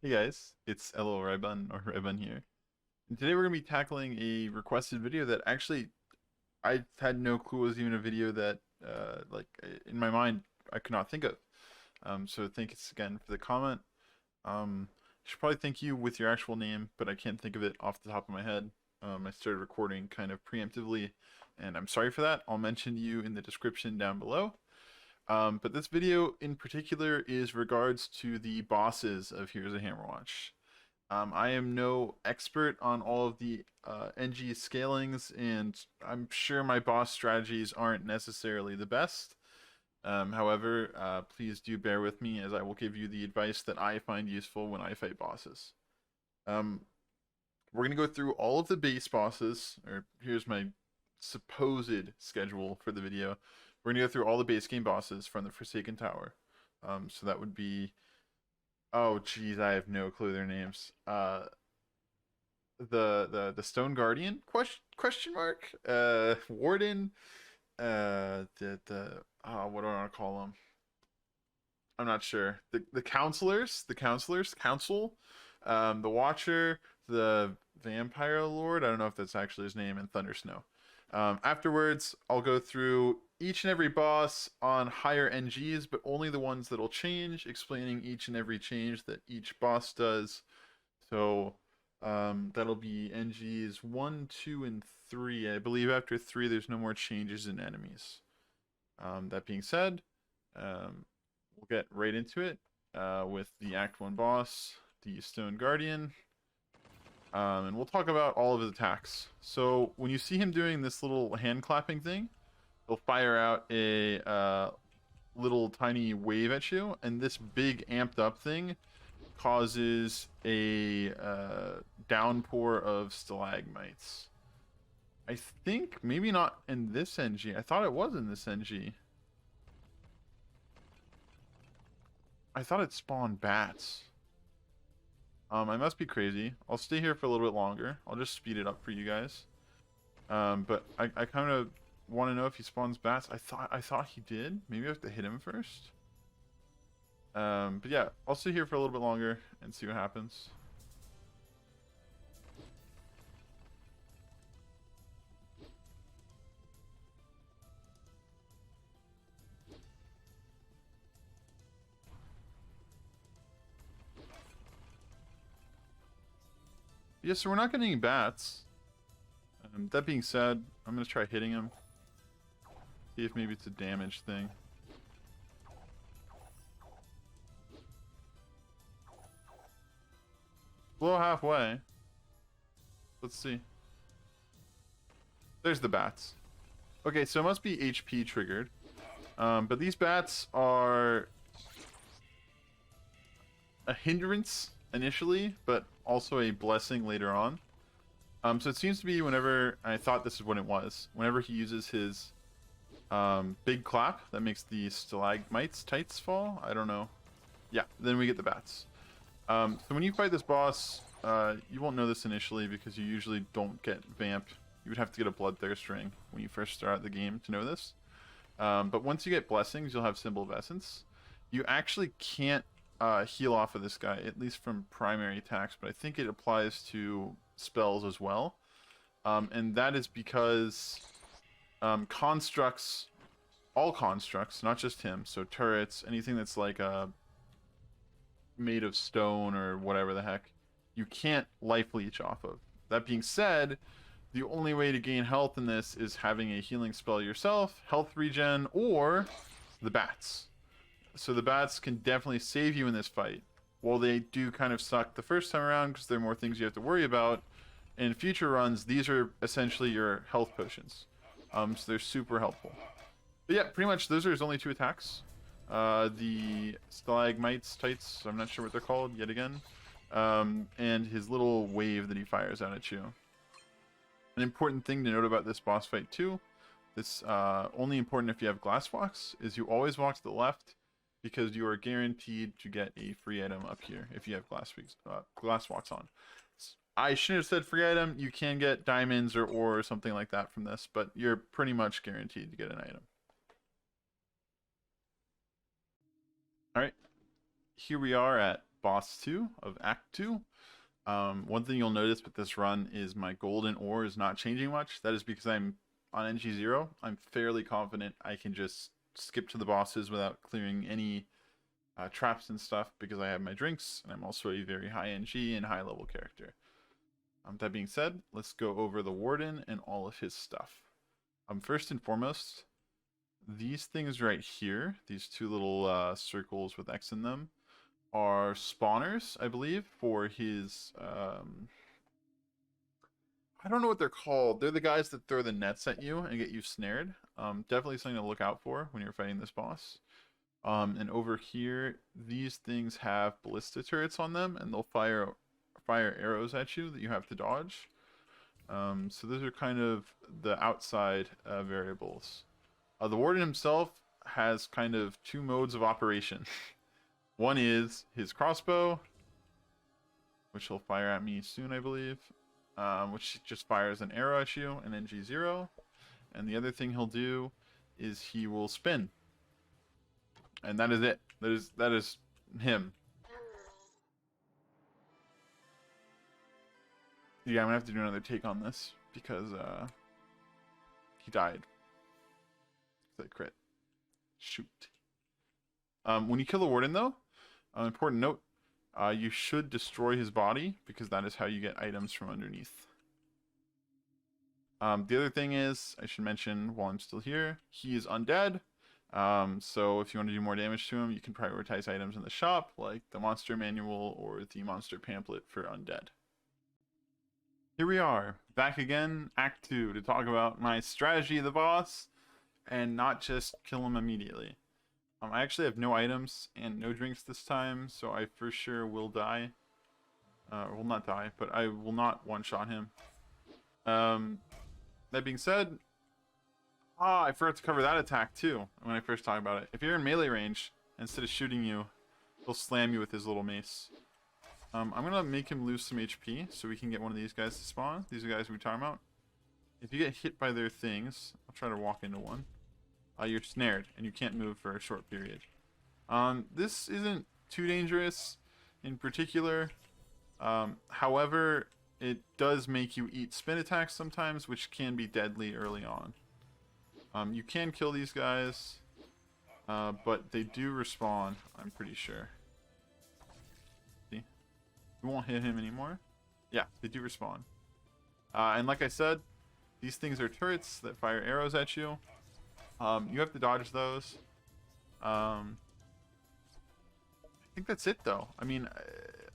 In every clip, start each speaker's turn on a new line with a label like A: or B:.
A: Hey guys, it's LO Rebun or Rebun here. And today we're going to be tackling a requested video that actually I had no clue was even a video that in my mind I could not think of. So thanks again for the comment. I should probably thank you with your actual name, but I can't think of it off the top of my head. I started recording kind of preemptively, and I'm sorry for that. I'll mention you in the description down below. But this video in particular is regards to the bosses of Here's a Hammerwatch. I am no expert on all of the NG scalings, and I'm sure my boss strategies aren't necessarily the best. However, please do bear with me as I will give you the advice that I find useful when I fight bosses. Um, we're going to go through all of the base bosses, or here's my supposed schedule for the video. We're going to go through all the base game bosses from the Forsaken Tower. So that would be, oh geez, I have no clue their names. The Stone Guardian question mark Warden what do I want to call them? I'm not sure. The counselors council, the Watcher, the Vampire Lord. I don't know if that's actually his name, and Thunder Snow. Afterwards, I'll go through each and every boss on higher NGs, but only the ones that'll change, explaining each and every change that each boss does. So that'll be NGs 1, 2, and 3. I believe after 3, there's no more changes in enemies. That being said, we'll get right into it with the Act 1 boss, the Stone Guardian. And we'll talk about all of his attacks. So when you see him doing this little hand clapping thing, he'll fire out a little tiny wave at you, and this big amped up thing causes a downpour of stalagmites. I think maybe not in this NG. I thought it was in this NG. I thought it spawned bats. I must be crazy. I'll stay here for a little bit longer. I'll just speed it up for you guys. But I kind of want to know if he spawns bats. I thought he did. Maybe I have to hit him first. But yeah, I'll stay here for a little bit longer and see what happens. Yeah, so we're not getting any bats. That being said, I'm going to try hitting him. See if maybe it's a damage thing. Below halfway. Let's see. There's the bats. Okay, so it must be HP triggered. But these bats are a hindrance initially, but also a blessing later on. So it seems to be whenever, I thought this is what it was, whenever he uses his big clap that makes the stalagmites tights fall. I don't know. Yeah, then we get the bats. So when you fight this boss, you won't know this initially because you usually don't get vamp. You would have to get a bloodthirst ring when you first start out the game to know this. But once you get blessings, you'll have Symbol of Essence. You actually can't heal off of this guy, at least from primary attacks, but I think it applies to spells as well. And that is because constructs, all constructs, not just him, so turrets, anything that's like made of stone or whatever the heck, you can't life leech off of. That being said, the only way to gain health in this is having a healing spell yourself, health regen, or the bats. So the bats can definitely save you in this fight. While they do kind of suck the first time around because there are more things you have to worry about, in future runs, these are essentially your health potions. So they're super helpful. But yeah, pretty much those are his only 2 attacks. The stalagmites, tights, I'm not sure what they're called yet again. And his little wave that he fires out at you. An important thing to note about this boss fight too, this only important if you have glass walks, is you always walk to the left because you are guaranteed to get a free item up here if you have glass walks on. I shouldn't have said free item. You can get diamonds or ore or something like that from this, but you're pretty much guaranteed to get an item. All right, here we are at boss 2 of Act 2. One thing you'll notice with this run is my golden ore is not changing much. That is because I'm on NG0. I'm fairly confident I can just skip to the bosses without clearing any traps and stuff because I have my drinks, and I'm also a very high NG and high level character. That being said, let's go over the Warden and all of his stuff. First and foremost, these things right here, these two little circles with X in them, are spawners, I believe, for his, I don't know what they're called. They're the guys that throw the nets at you and get you snared. Definitely something to look out for when you're fighting this boss. And over here, these things have ballista turrets on them, and they'll fire arrows at you that you have to dodge. So those are kind of the outside variables. The Warden himself has kind of two modes of operation. One is his crossbow, which he'll fire at me soon, I believe, which just fires an arrow at you in NG0. And the other thing he'll do is he will spin. And that is it. That is him. Yeah, I'm gonna have to do another take on this because he died. That crit. Shoot. When you kill the Warden, though, important note, you should destroy his body because that is how you get items from underneath. The other thing is, I should mention while I'm still here, he is undead. So if you want to do more damage to him, you can prioritize items in the shop, like the monster manual or the monster pamphlet for undead. Here we are, back again, Act 2, to talk about my strategy of the boss, and not just kill him immediately. I actually have no items and no drinks this time, so I for sure will die. Will not die, but I will not one-shot him. That being said, I forgot to cover that attack too when I first talked about it. If you're in melee range, instead of shooting you, he'll slam you with his little mace. I'm gonna make him lose some HP so we can get one of these guys to spawn. These are the guys we're talking about. If you get hit by their things, I'll try to walk into one. You're snared and you can't move for a short period. This isn't too dangerous in particular. However, it does make you eat spin attacks sometimes, which can be deadly early on. You can kill these guys, but they do respawn, I'm pretty sure. See? We won't hit him anymore. Yeah, they do respawn. And like I said, these things are turrets that fire arrows at you. You have to dodge those. I think that's it, though. I mean,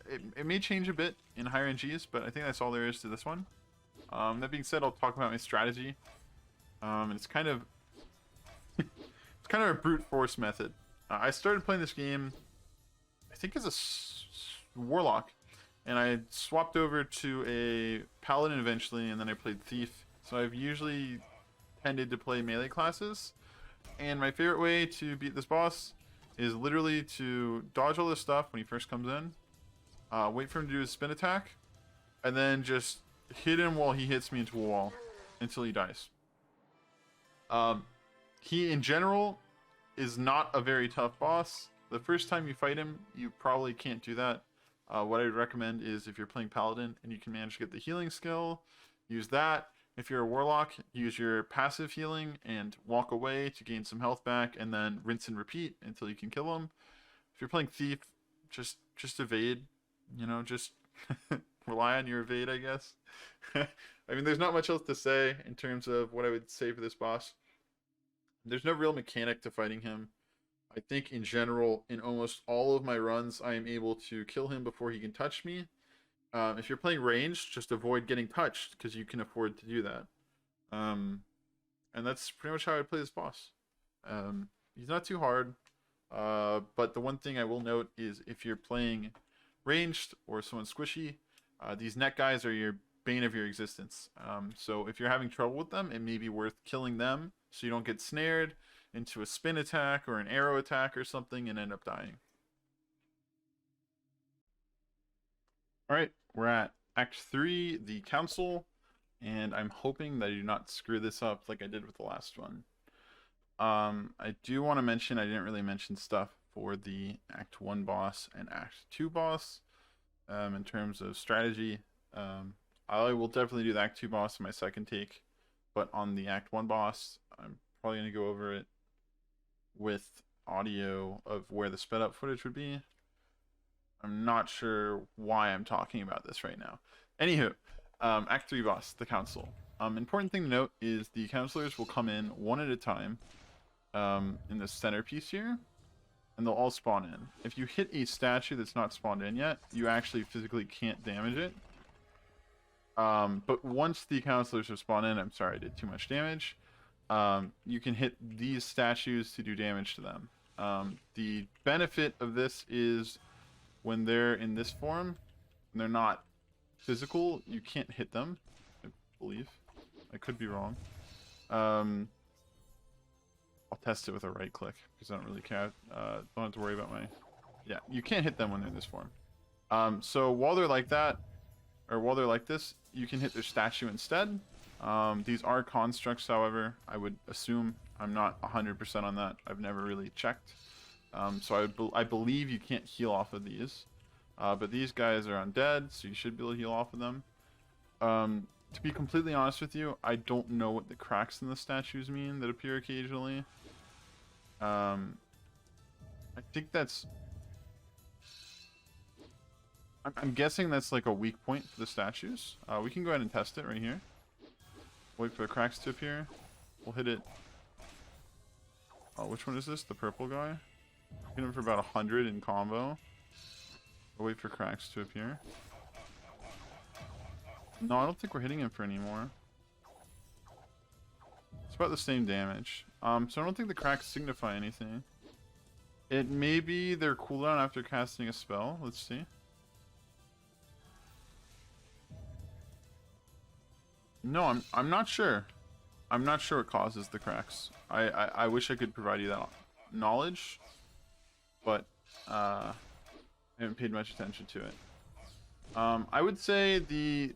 A: it may change a bit in higher NGs, but I think that's all there is to this one. That being said, I'll talk about my strategy. And it's kind of it's kind of a brute force method. I started playing this game, I think, as a warlock, and I swapped over to a paladin eventually, and then I played thief. So I've usually tended to play melee classes, and my favorite way to beat this boss is literally to dodge all this stuff when he first comes in, wait for him to do his spin attack, and then just hit him while he hits me into a wall until he dies. He in general is not a very tough boss. The first time you fight him, you probably can't do that. What I would recommend is if you're playing paladin and you can manage to get the healing skill, use that. If you're a warlock, use your passive healing and walk away to gain some health back, and then rinse and repeat until you can kill him. If you're playing thief, just evade. You know, just rely on your evade, I guess. I mean, there's not much else to say in terms of what I would say for this boss. There's no real mechanic to fighting him. I think in general, in almost all of my runs, I am able to kill him before he can touch me. If you're playing ranged, just avoid getting touched because you can afford to do that. And that's pretty much how I play this boss. He's not too hard, but the one thing I will note is if you're playing ranged or someone squishy, these net guys are your bane of your existence. So if you're having trouble with them, it may be worth killing them so you don't get snared into a spin attack or an arrow attack or something and end up dying. Alright, we're at Act 3, the Council, and I'm hoping that I do not screw this up like I did with the last one. I do want to mention, I didn't really mention stuff for the Act 1 boss and Act 2 boss. In terms of strategy, I will definitely do the Act 2 boss in my second take, but on the Act 1 boss, I'm probably going to go over it with audio of where the sped up footage would be. I'm not sure why I'm talking about this right now. Anywho, Act 3 boss, the Council. Important thing to note is the counselors will come in one at a time in the centerpiece here, and they'll all spawn in. If you hit a statue that's not spawned in yet, you actually physically can't damage it. But once the counselors have spawned in, I'm sorry I did too much damage, you can hit these statues to do damage to them. The benefit of this is when they're in this form, and they're not physical, you can't hit them, I believe. I could be wrong. I'll test it with a right click because I don't really care. Don't have to worry about my... Yeah, you can't hit them when they're in this form. So while they're like that, or while they're like this, you can hit their statue instead. These are constructs, however. I would assume. I'm not 100% on that. I've never really checked. So I believe you can't heal off of these. But these guys are undead, so you should be able to heal off of them. To be completely honest with you, I don't know what the cracks in the statues mean that appear occasionally. I think that's... I'm guessing that's like a weak point for the statues. We can go ahead and test it right here. Wait for the cracks to appear. We'll hit it. Oh, which one is this? The purple guy? Hit him for about 100 in combo. We'll wait for cracks to appear. No, I don't think we're hitting him for any more. It's about the same damage. So I don't think the cracks signify anything. It may be their cooldown after casting a spell. Let's see. No, I'm not sure. I'm not sure what causes the cracks. I wish I could provide you that knowledge, but I haven't paid much attention to it. I would say the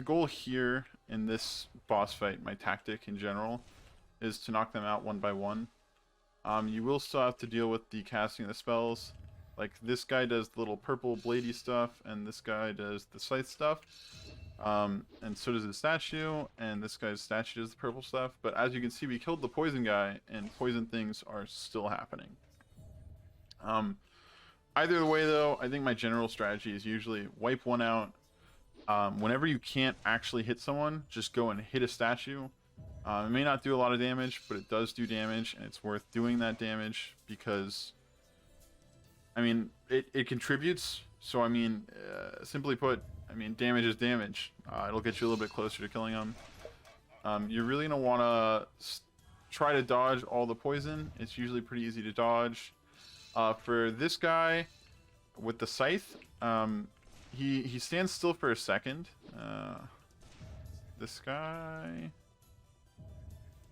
A: goal here in this boss fight, my tactic in general, is to knock them out one by one. You will still have to deal with the casting of the spells. Like this guy does the little purple bladey stuff, and this guy does the scythe stuff. And so does the statue, and this guy's statue does the purple stuff. But as you can see, we killed the poison guy, and poison things are still happening. Either way though, I think my general strategy is usually wipe one out. Whenever you can't actually hit someone, just go and hit a statue. It may not do a lot of damage, but it does do damage, and it's worth doing that damage because, I mean, it contributes. So I mean, simply put, I mean, damage is damage. It'll get you a little bit closer to killing them. You're really gonna want to try to dodge all the poison. It's usually pretty easy to dodge. For this guy with the scythe, he stands still for a second. This guy,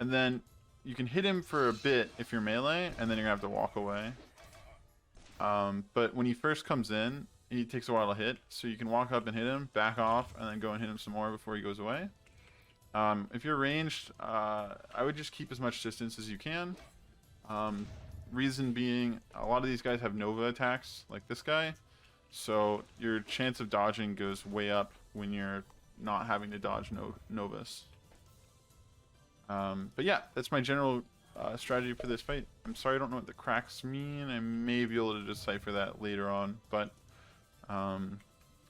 A: and then you can hit him for a bit if you're melee, and then you're gonna have to walk away. But when he first comes in, he takes a while to hit, so you can walk up and hit him, back off, and then go and hit him some more before he goes away. If you're ranged, I would just keep as much distance as you can. Reason being, a lot of these guys have Nova attacks, like this guy, so your chance of dodging goes way up when you're not having to dodge Novas. But yeah, that's my general strategy for this fight. I'm sorry I don't know what the cracks mean. I may be able to decipher that later on, but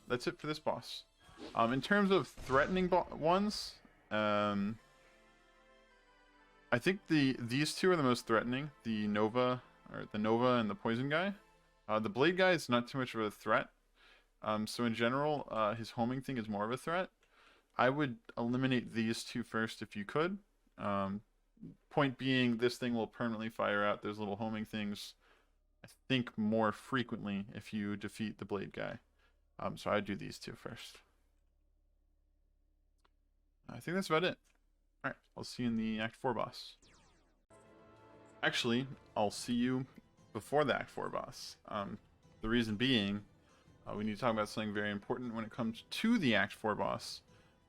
A: that's it for this boss. In terms of threatening ones, I think these two are the most threatening. The Nova and the poison guy. The blade guy is not too much of a threat. So in general, his homing thing is more of a threat. I would eliminate these two first if you could. Point being, this thing will permanently fire out those little homing things, I think, more frequently if you defeat the blade guy. So I'd do these two first. I think that's about it. Alright, I'll see you in the Act 4 boss. Actually, I'll see you before the Act 4 boss. The reason being, we need to talk about something very important when it comes to the Act 4 boss,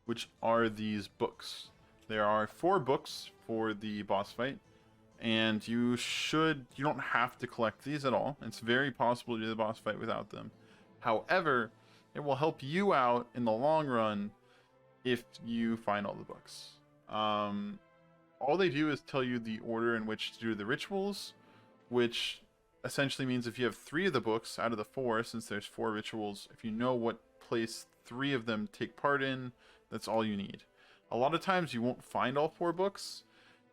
A: which are these books. There are 4 books for the boss fight, And you don't have to collect these at all. It's very possible to do the boss fight without them. However, it will help you out in the long run if you find all the books. All they do is tell you the order in which to do the rituals, which essentially means if you have 3 of the books out of the 4, since there's 4 rituals, if you know what place 3 of them take part in, that's all you need. A lot of times you won't find all 4 books.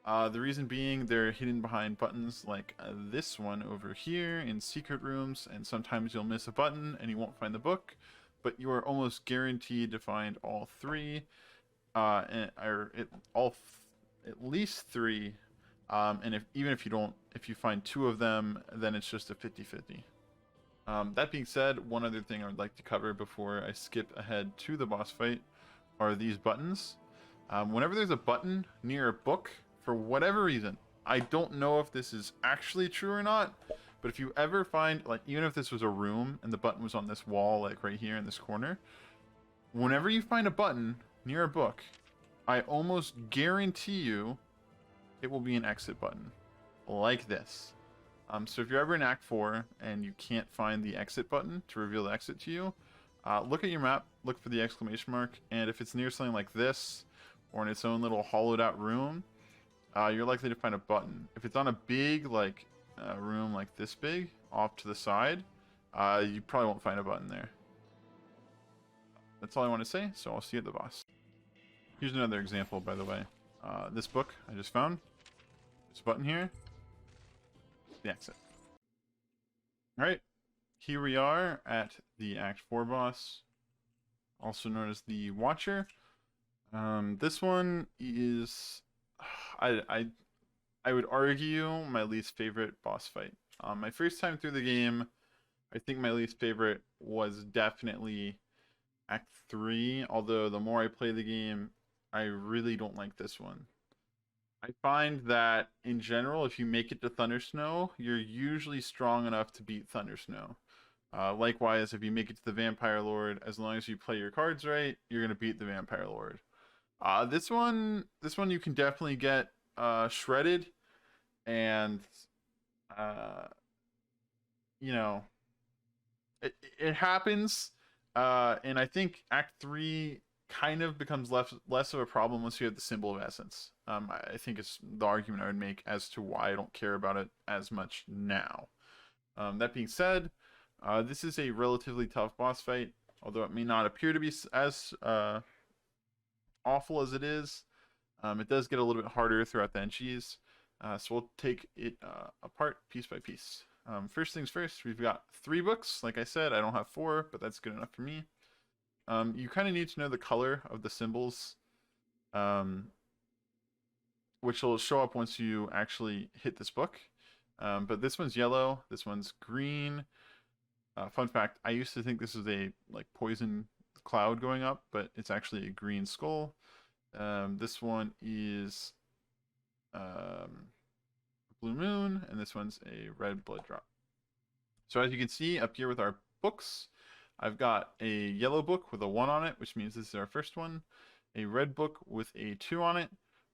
A: The reason being they're hidden behind buttons like this one over here in secret rooms, and sometimes you'll miss a button and you won't find the book, but you are almost guaranteed to find all 3, at least 3. And even if you find 2 of them, then it's just a 50-50. That being said, one other thing I would like to cover before I skip ahead to the boss fight are these buttons. Whenever there's a button near a book, for whatever reason, I don't know if this is actually true or not, but if you ever find, like, even if this was a room and the button was on this wall, like right here in this corner, whenever you find a button near a book, I almost guarantee you it will be an exit button, like this. So if you're ever in Act 4 and you can't find the exit button to reveal the exit to you, look at your map, look for the exclamation mark, and if it's near something like this, or in its own little hollowed out room, you're likely to find a button. If it's on a big, like, room like this big, off to the side, you probably won't find a button there. That's all I want to say, so I'll see you at the boss. Here's another example, by the way. This book I just found. This button here. The exit. Alright, here we are at the Act 4 boss, also known as the Watcher. This one is, I would argue, my least favorite boss fight. My first time through the game, I think my least favorite was definitely Act 3, although the more I play the game, I really don't like this one. I find that, in general, if you make it to Thundersnow, you're usually strong enough to beat Thundersnow. Likewise, if you make it to the Vampire Lord, as long as you play your cards right, you're going to beat the Vampire Lord. This one you can definitely get shredded, and you know, it happens, and I think Act 3 kind of becomes less of a problem once you have the Symbol of Essence. I think it's the argument I would make as to why I don't care about it as much now. That being said, this is a relatively tough boss fight, although it may not appear to be as awful as it is. It does get a little bit harder throughout the entries, so we'll take it apart piece by piece. First things first, we've got 3 books. Like I said, I don't have 4, but that's good enough for me. You kind of need to know the color of the symbols, which will show up once you actually hit this book. But this one's yellow, this one's green. Fun fact, I used to think this was a poison cloud going up, but it's actually a green skull. This one is blue moon, and this one's a red blood drop. So as you can see up here with our books, I've got a yellow book with a 1 on it, which means this is our first one. A red book with a 2 on it,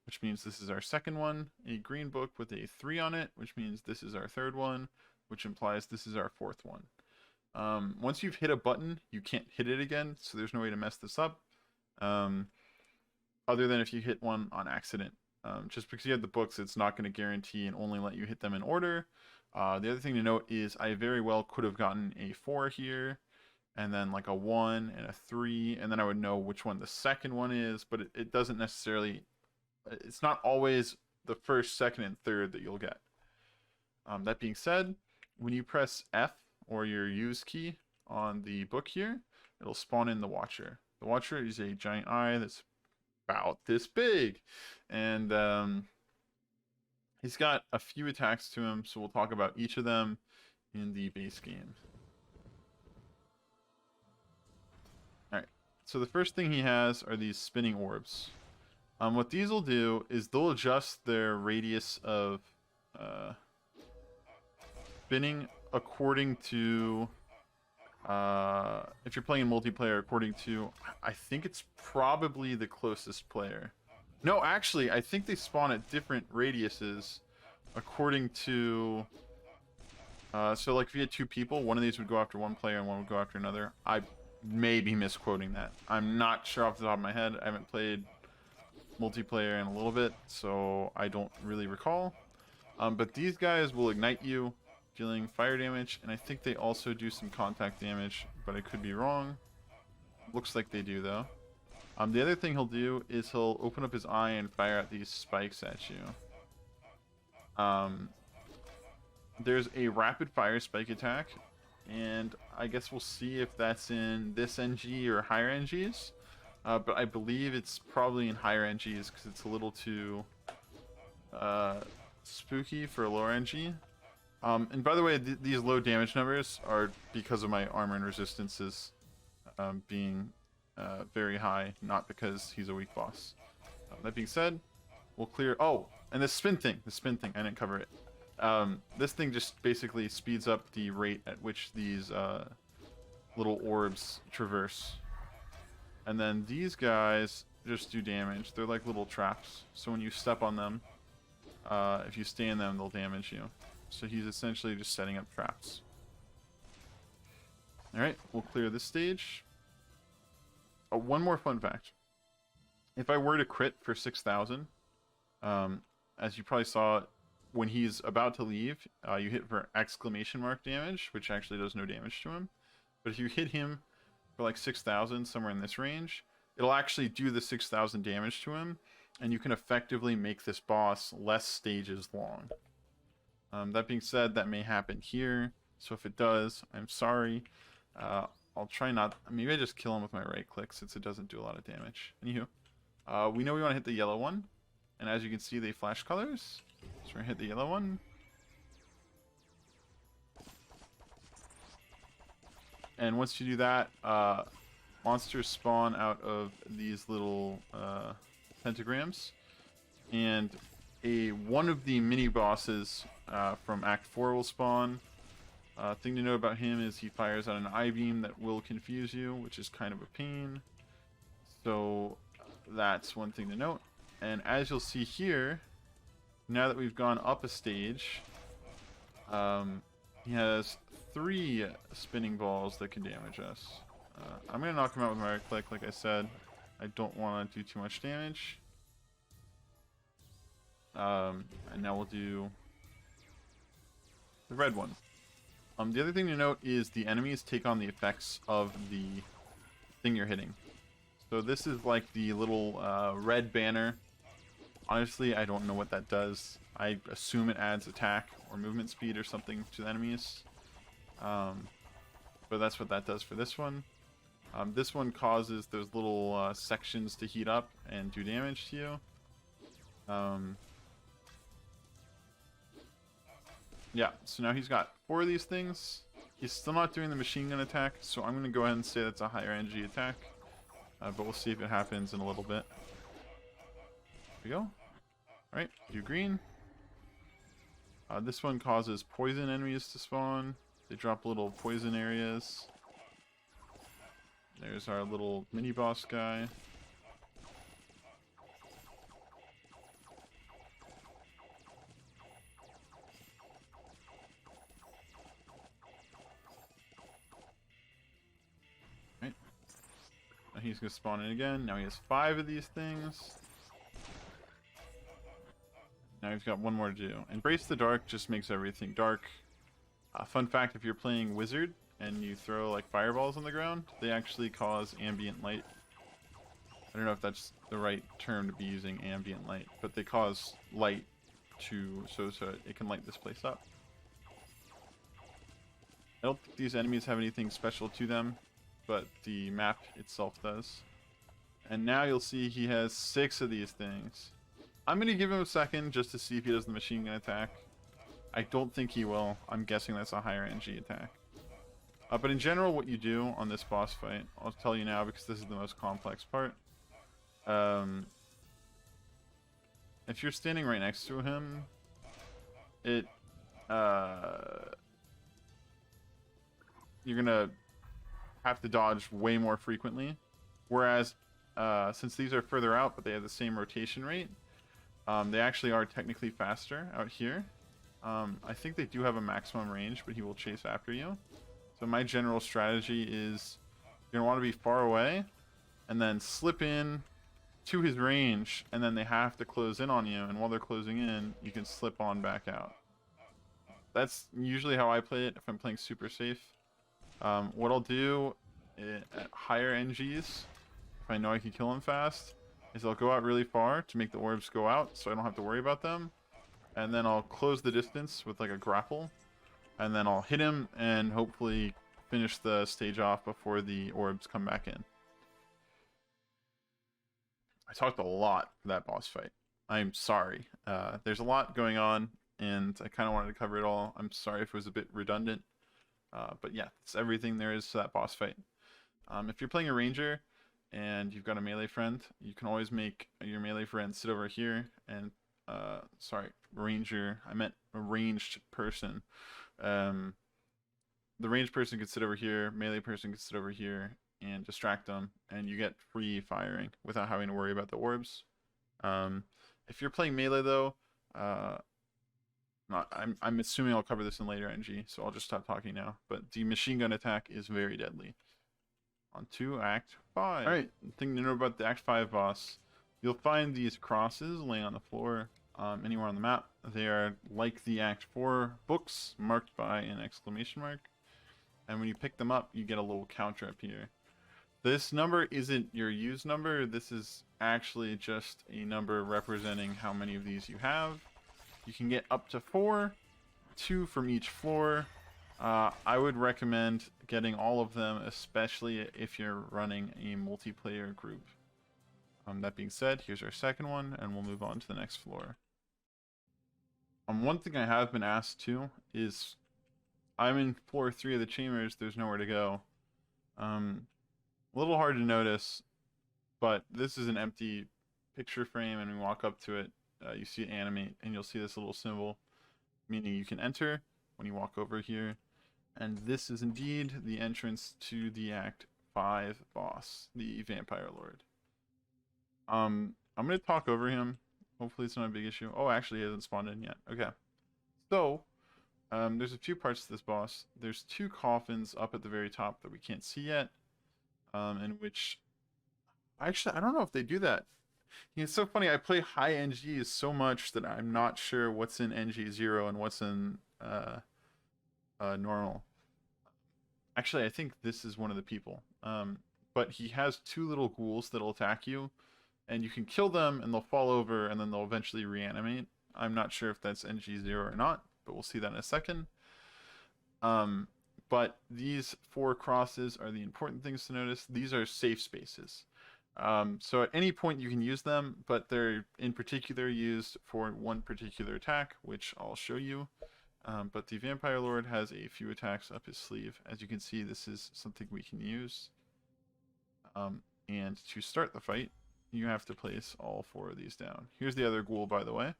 A: which means this is our second one. A green book with a 3 on it, which means this is our third one, which implies this is our fourth one. Once you've hit a button, you can't hit it again, so there's no way to mess this up, other than if you hit one on accident. Just because you have the books, it's not going to guarantee and only let you hit them in order. The other thing to note is I very well could have gotten a 4 here, and then like a 1 and a 3, and then I would know which one the second one is, but it doesn't necessarily, it's not always the first, second, and third that you'll get. That being said, when you press F or your use key on the book here, it'll spawn in the Watcher. The Watcher is a giant eye that's about this big, and he's got a few attacks to him, so we'll talk about each of them in the base game. Alright, so the first thing he has are these spinning orbs. What these will do is they'll adjust their radius of spinning according to, if you're playing in multiplayer, according to, I think it's probably the closest player. No, actually, I think they spawn at different radiuses according to... so like if you had two people, one of these would go after one player and one would go after another. I may be misquoting that. I'm not sure off the top of my head. I haven't played multiplayer in a little bit, so I don't really recall. But these guys will ignite you, dealing fire damage, and I think they also do some contact damage, but I could be wrong. Looks like they do, though. The other thing he'll do is he'll open up his eye and fire out these spikes at you. There's a rapid fire spike attack, and I guess we'll see if that's in this NG or higher NGs. But I believe it's probably in higher NGs because it's a little too spooky for a lower NG. And by the way, these low damage numbers are because of my armor and resistances being very high, not because he's a weak boss. That being said, we'll clear... Oh, and the spin thing, I didn't cover it. This thing just basically speeds up the rate at which these little orbs traverse. And then these guys just do damage. They're like little traps. So when you step on them, if you stay in them, they'll damage you. So he's essentially just setting up traps. Alright, we'll clear this stage. Oh, one more fun fact. If I were to crit for 6,000, as you probably saw, when he's about to leave, you hit for exclamation mark damage, which actually does no damage to him. But if you hit him for like 6,000, somewhere in this range, it'll actually do the 6,000 damage to him, and you can effectively make this boss less stages long. That being said, that may happen here, so if it does, I'm sorry. I'll try not... Maybe I just kill him with my right click since it doesn't do a lot of damage. Anywho, we know we want to hit the yellow one, and as you can see, they flash colors. So we're going to hit the yellow one. And once you do that, monsters spawn out of these little pentagrams. And one of the mini bosses from Act 4 will spawn. Thing to know about him is he fires out an eye beam that will confuse you, which is kind of a pain. So that's one thing to note. And as you'll see here, now that we've gone up a stage, he has 3 spinning balls that can damage us. I'm going to knock him out with my right click, like I said. I don't want to do too much damage. And now we'll do the red one. The other thing to note is the enemies take on the effects of the thing you're hitting. So this is like the little red banner. Honestly, I don't know what that does. I assume it adds attack or movement speed or something to the enemies. But that's what that does for this one. This one causes those little sections to heat up and do damage to you. Yeah, so now he's got 4 of these things. He's still not doing the machine gun attack, so I'm going to go ahead and say that's a higher NG attack. But we'll see if it happens in a little bit. Here we go. Alright, do green. This one causes poison enemies to spawn. They drop little poison areas. There's our little mini boss guy. Right. Now he's gonna spawn in again. Now he has 5 of these things. Now he's got one more to do. Embrace the Dark just makes everything dark. Fun fact, if you're playing Wizard and you throw like fireballs on the ground, they actually cause ambient light. I don't know if that's the right term to be using, ambient light, but they cause light so it can light this place up. I don't think these enemies have anything special to them, but the map itself does. And now you'll see he has 6 of these things. I'm going to give him a second just to see if he does the machine gun attack. I don't think he will. I'm guessing that's a higher NG attack. But in general, what you do on this boss fight, I'll tell you now because this is the most complex part. If you're standing right next to him, you're going to have to dodge way more frequently. Whereas, since these are further out, but they have the same rotation rate, they actually are technically faster out here. I think they do have a maximum range, but he will chase after you. So my general strategy is you're going to want to be far away and then slip in to his range, and then they have to close in on you, and while they're closing in, you can slip on back out. That's usually how I play it if I'm playing super safe. What I'll do at higher NGs, if I know I can kill him fast, is I'll go out really far to make the orbs go out so I don't have to worry about them. And then I'll close the distance with like a grapple. And then I'll hit him and hopefully finish the stage off before the orbs come back in. I talked a lot for that boss fight. I'm sorry. There's a lot going on, and I kind of wanted to cover it all. I'm sorry if it was a bit redundant. But yeah, it's everything there is to that boss fight. If you're playing a ranger and you've got a melee friend, you can always make your melee friend sit over here and sorry, ranger, I meant a ranged person. The ranged person could sit over here, melee person could sit over here and distract them, and you get free firing without having to worry about the orbs. If you're playing melee though, I'm assuming I'll cover this in later NG, so I'll just stop talking now. But the machine gun attack is very deadly. On to Act 5. Alright, thing to know about the Act 5 boss. You'll find these crosses laying on the floor anywhere on the map. They are like the Act 4 books, marked by an exclamation mark. And when you pick them up, you get a little counter up here. This number isn't your use number. This is actually just a number representing how many of these you have. You can get up to 4, 2 from each floor. I would recommend getting all of them, especially if you're running a multiplayer group. That being said, here's our second one, and we'll move on to the next floor. One thing I have been asked too is, I'm in floor 3 of the chambers, there's nowhere to go. A little hard to notice, but this is an empty picture frame, and we walk up to it, you see it animate, and you'll see this little symbol, meaning you can enter when you walk over here. And this is indeed the entrance to the Act 5 boss, the Vampire Lord. I'm going to talk over him. Hopefully it's not a big issue. Oh, actually he hasn't spawned in yet. Okay. So, there's a few parts to this boss. There's 2 coffins up at the very top that we can't see yet. In which... Actually, I don't know if they do that. It's so funny, I play high NGs so much that I'm not sure what's in NG0 and what's in normal. Actually, I think this is one of the people. But he has 2 little ghouls that'll attack you, and you can kill them and they'll fall over and then they'll eventually reanimate. I'm not sure if that's NG0 or not, but we'll see that in a second. But these 4 crosses are the important things to notice. These are safe spaces. So at any point you can use them, but they're in particular used for one particular attack, which I'll show you. But the Vampire Lord has a few attacks up his sleeve. As you can see, this is something we can use. And to start the fight, you have to place all 4 of these down. Here's the other ghoul, by the way.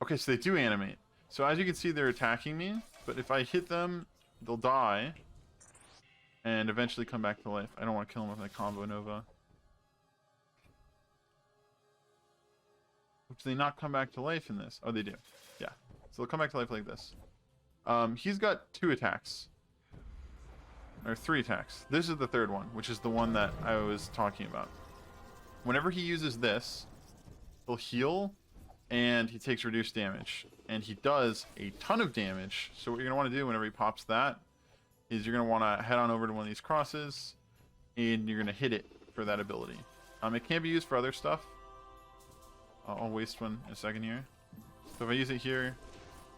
A: Okay, so they do animate. So as you can see, they're attacking me, but if I hit them, they'll die and eventually come back to life. I don't want to kill them with my combo Nova. Do they not come back to life in this? Oh, they do. Yeah. So they'll come back to life like this. He's got 2 attacks. Or 3 attacks. This is the 3rd one, which is the one that I was talking about. Whenever he uses this, he'll heal, and he takes reduced damage. And he does a ton of damage. So what you're going to want to do whenever he pops that is you're going to want to head on over to one of these crosses, and you're going to hit it for that ability. It can be used for other stuff. I'll waste one in a second here. So if I use it here,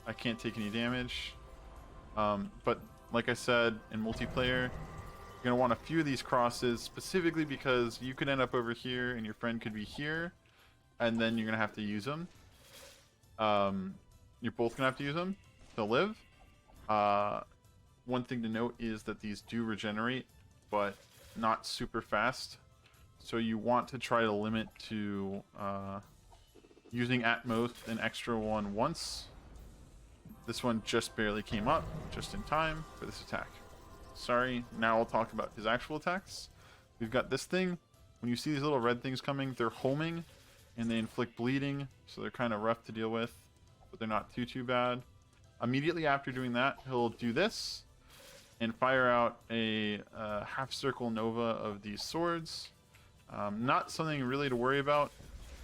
A: I can't take any damage. But like I said, in multiplayer, you're going to want a few of these crosses, specifically because you could end up over here and your friend could be here, and then you're going to have to use them. You're both going to have to use them to live. One thing to note is that these do regenerate, but not super fast. So you want to try to limit to using at most an extra one once. This one just barely came up, just in time for this attack. Sorry, now I'll talk about his actual attacks. We've got this thing. When you see these little red things coming, they're homing, and they inflict bleeding, so they're kind of rough to deal with. but they're not too bad. Immediately after doing that, he'll do this and fire out a half circle nova of these swords. Not something really to worry about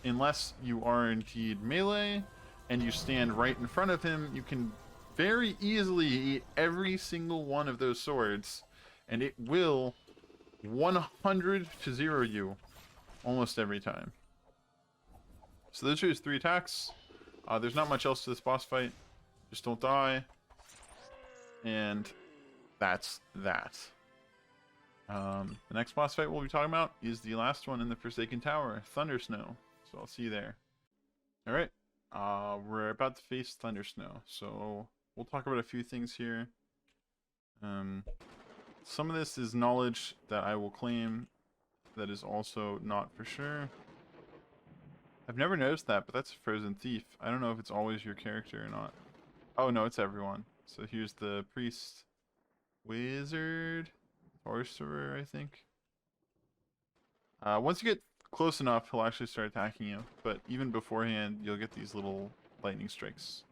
A: unless you are indeed melee and you stand right in front of him. You can very easily eat every single one of those swords, and it will 100 to 0 you almost every time. So those are his 3 attacks. There's not much else to this boss fight. Just don't die. And that's that. The next boss fight we'll be talking about is the last one in the Forsaken Tower, Thunder Snow. So I'll see you there. Alright. We're about to face Thunder Snow. So we'll talk about a few things here. Some of this is knowledge that I will claim that is also not for sure. I've never noticed that, but that's a Frozen Thief. I don't know if it's always your character or not. Oh no, it's everyone. So here's the priest, wizard, sorcerer, I think. Once you get close enough, he'll actually start attacking you. But even beforehand, you'll get these little lightning strikes.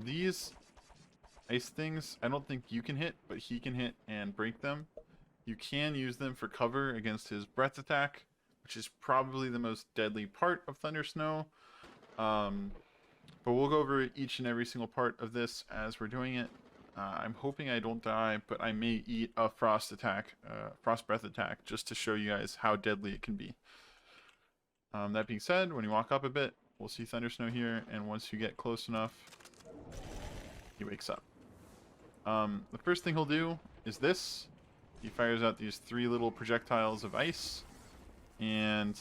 A: These ice things, I don't think you can hit, but he can hit and break them. You can use them for cover against his breath attack, which is probably the most deadly part of Thunder Snow. But we'll go over each and every single part of this as we're doing it. I'm hoping I don't die, but I may eat a frost attack, frost breath attack, just to show you guys how deadly it can be. That being said, when you walk up a bit, we'll see Thunder Snow here, and once you get close enough, he wakes up. The first thing he'll do is this. He fires out these 3 little projectiles of ice, and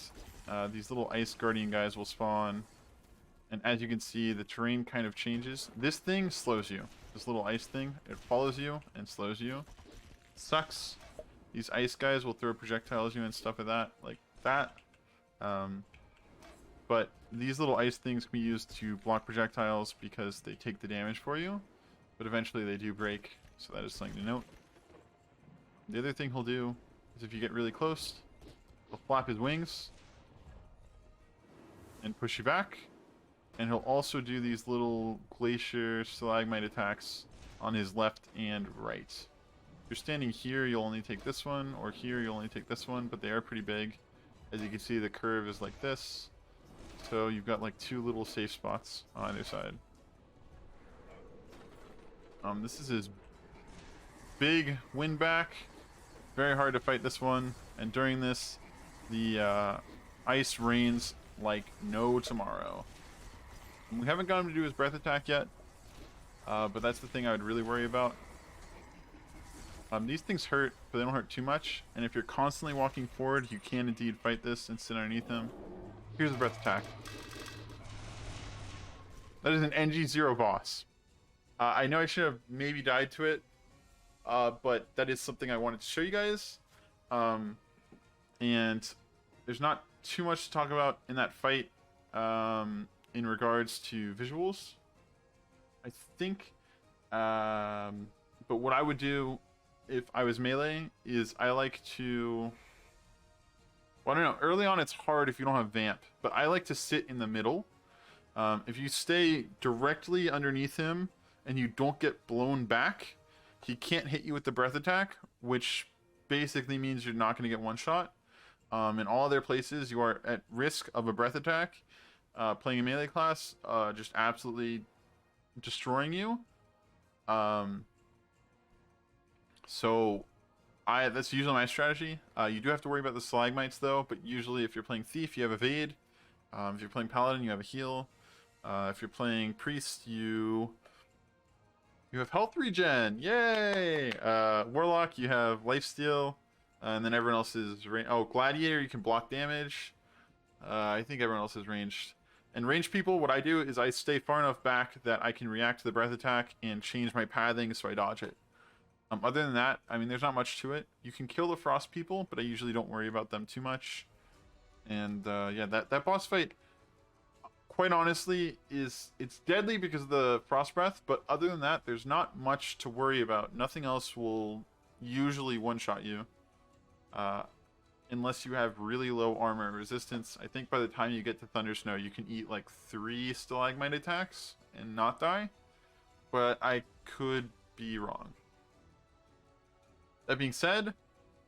A: these little ice guardian guys will spawn. And as you can see, the terrain kind of changes. This thing slows you. This little ice thing, it follows you and slows you. Sucks. These ice guys will throw projectiles at you and stuff like that. But these little ice things can be used to block projectiles because they take the damage for you. But eventually they do break, so that is something to note. The other thing he'll do is if you get really close, he'll flap his wings and push you back. And he'll also do these little glacier stalagmite attacks on his left and right. If you're standing here, you'll only take this one, or here you'll only take this one, but they are pretty big. As you can see, the curve is like this. So you've got like 2 little safe spots on either side. This is his big win back. Very hard to fight this one. And during this, the ice rains like no tomorrow. We haven't got him to do his breath attack yet, but that's the thing I would really worry about. These things hurt, but they don't hurt too much. And if you're constantly walking forward, you can indeed fight this and sit underneath them. Here's the breath attack. That is an NG0 boss. I know I should have maybe died to it, but that is something I wanted to show you guys. And there's not too much to talk about in that fight. In regards to visuals, I think, but what I would do if I was melee is I like to, well, I don't know, early on it's hard if you don't have vamp, but I like to sit in the middle. If you stay directly underneath him and you don't get blown back, he can't hit you with the breath attack, which basically means you're not going to get one shot. In all other places, you are at risk of a breath attack. Playing a melee class, just absolutely destroying you. So that's usually my strategy. You do have to worry about the stalagmites though, but usually if you're playing Thief, you have evade. If you're playing Paladin, you have a heal. If you're playing Priest, you have health regen. Yay! Warlock, you have lifesteal. And then everyone else is Gladiator, you can block damage. I think everyone else is ranged. And ranged people, what I do is I stay far enough back that I can react to the breath attack and change my pathing so I dodge it. Other than that, I mean, there's not much to it. You can kill the frost people, but I usually don't worry about them too much. And yeah, that boss fight, quite honestly, it's deadly because of the frost breath. But other than that, there's not much to worry about. Nothing else will usually one-shot you. unless you have really low armor resistance. I think by the time you get to Thunder Snow, you can eat like 3 stalagmite attacks and not die. But I could be wrong. That being said,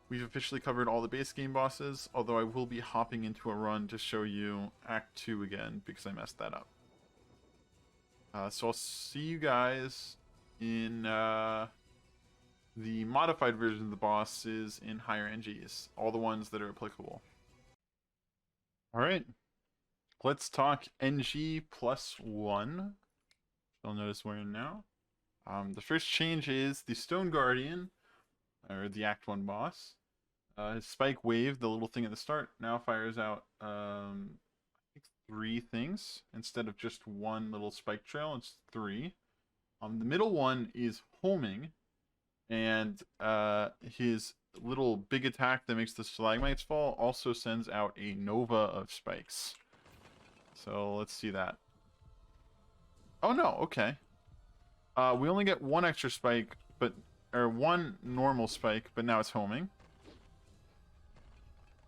A: we've officially covered all the base game bosses, although I will be hopping into a run to show you Act 2 again because I messed that up. So I'll see you guys in the modified version of the bosses in higher NGs, all the ones that are applicable. Alright, let's talk NG +1. You'll notice we're in now. The first change is the Stone Guardian, or the Act 1 boss. His Spike Wave, the little thing at the start, now fires out I think 3 things instead of just one little spike trail. It's 3. The middle one is homing, and his little big attack that makes the stalagmites fall also sends out a nova of spikes. So let's see that. Oh no, okay. We only get 1 extra spike, or 1 normal spike, but now it's homing.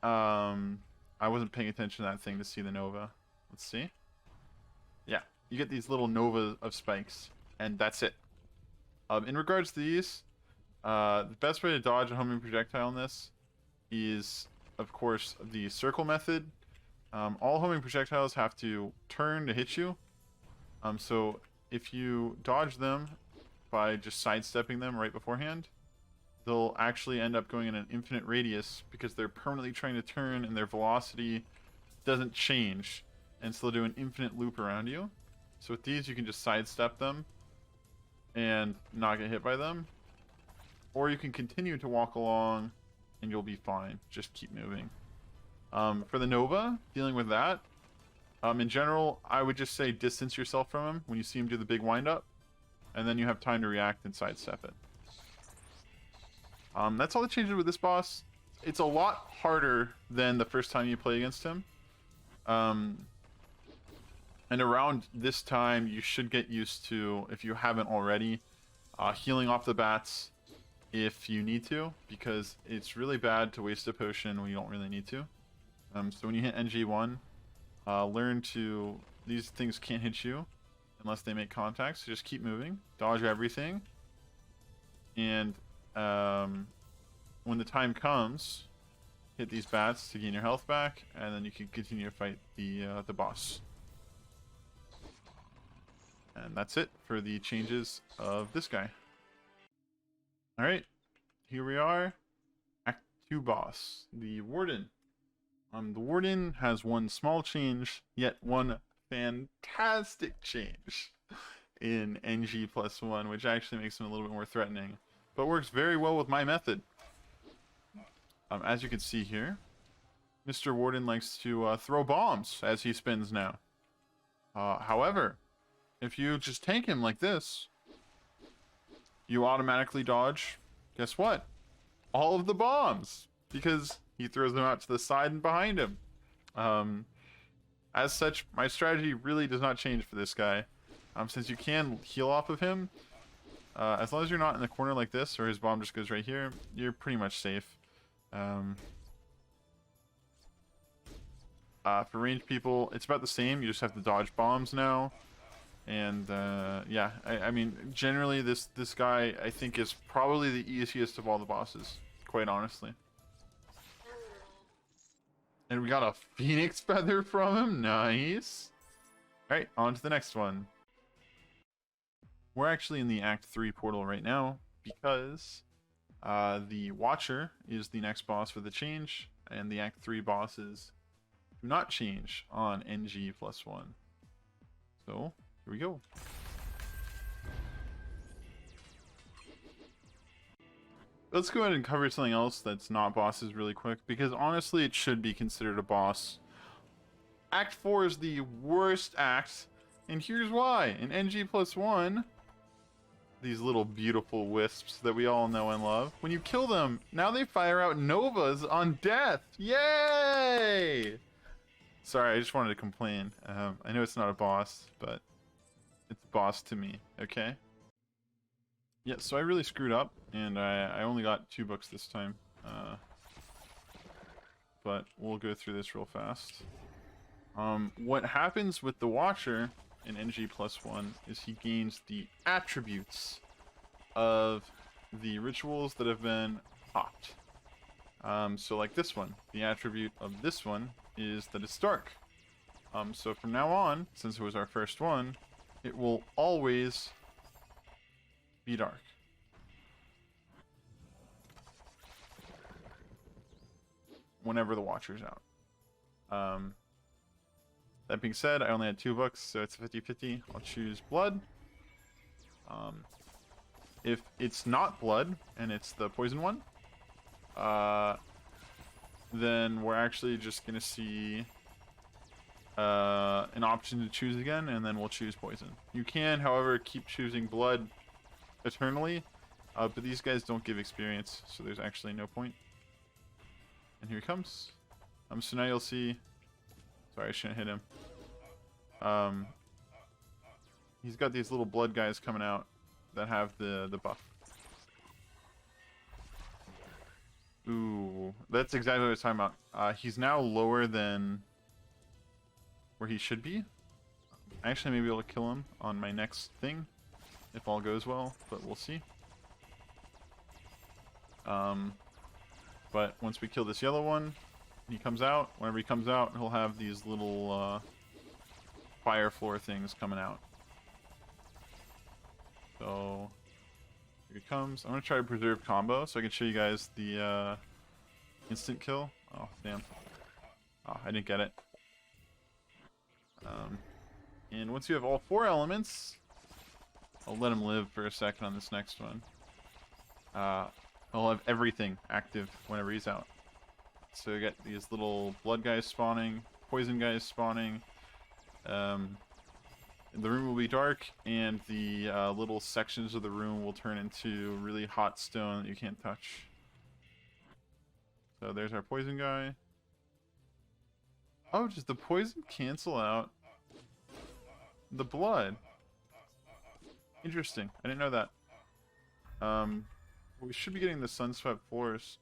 A: I wasn't paying attention to that thing to see the nova. Let's see. Yeah, you get these little nova of spikes, and that's it. In regards to these, the best way to dodge a homing projectile in this is, of course, the circle method. All homing projectiles have to turn to hit you. So if you dodge them by just sidestepping them right beforehand, they'll actually end up going in an infinite radius because they're permanently trying to turn and their velocity doesn't change. And so they'll do an infinite loop around you. So with these, you can just sidestep them and not get hit by them. Or you can continue to walk along and you'll be fine. Just keep moving. For the Nova, dealing with that, in general, I would just say distance yourself from him when you see him do the big windup. And then you have time to react and sidestep it. That's all the changes with this boss. It's a lot harder than the first time you play against him. And around this time, you should get used to, if you haven't already, healing off the bats if you need to, because it's really bad to waste a potion when you don't really need to. So when you hit NG1, learn to, these things can't hit you unless they make contact, so just keep moving, dodge everything, and when the time comes, hit these bats to gain your health back, and then you can continue to fight the boss. And that's it for the changes of this guy. Alright, here we are. Act 2 boss, the Warden. The Warden has one small change, yet one fantastic change in NG +1, which actually makes him a little bit more threatening, but works very well with my method. As you can see here, Mr. Warden likes to throw bombs as he spins now. However, if you just tank him like this, you automatically dodge, guess what? All of the bombs, because he throws them out to the side and behind him. As such, my strategy really does not change for this guy. Since you can heal off of him, as long as you're not in the corner like this, or his bomb just goes right here, you're pretty much safe. For ranged people, it's about the same. You just have to dodge bombs now. And yeah, I mean, generally this guy, I think, is probably the easiest of all the bosses, quite honestly. And we got a phoenix feather from him. Nice. Alright, on to the next one. We're actually in the Act 3 portal right now because the Watcher is the next boss for the change, and the Act 3 bosses do not change on NG +1. So, here we go. Let's go ahead and cover something else that's not bosses really quick, because honestly it should be considered a boss. Act 4 is the worst act, and here's why. In NG +1, these little beautiful wisps that we all know and love, when you kill them, now they fire out novas on death. Yay! Sorry, I just wanted to complain. I know it's not a boss, but it's a boss to me, okay? Yeah, so I really screwed up, and I only got 2 books this time. but we'll go through this real fast. What happens with the Watcher in NG+1 is he gains the attributes of the rituals that have been popped. So like this one, the attribute of this one is that it's dark. So from now on, since it was our first one, it will always be dark. Whenever the Watcher's out. That being said, I only had 2 books, so it's 50-50. I'll choose blood. If it's not blood, and it's the poison one, then we're actually just going to see an option to choose again, and then we'll choose poison. You can, however, keep choosing blood eternally, but these guys don't give experience, so there's actually no point. And here he comes. So now you'll see... Sorry, I shouldn't hit him. He's got these little blood guys coming out that have the buff. Ooh, that's exactly what I was talking about. He's now lower than where he should be. I actually may be able to kill him on my next thing, if all goes well, but we'll see. But once we kill this yellow one, he comes out. Whenever he comes out, he'll have these little fire floor things coming out. So here he comes. I'm gonna try to preserve combo so I can show you guys the instant kill. Oh damn! Oh, I didn't get it. And once you have all 4 elements, I'll let him live for a second on this next one. He'll have everything active whenever he's out. So you get these little blood guys spawning, poison guys spawning. The room will be dark, and the little sections of the room will turn into really hot stone that you can't touch. So there's our poison guy. Oh, does the poison cancel out the blood? Interesting. I didn't know that. We should be getting the sun-swept floors.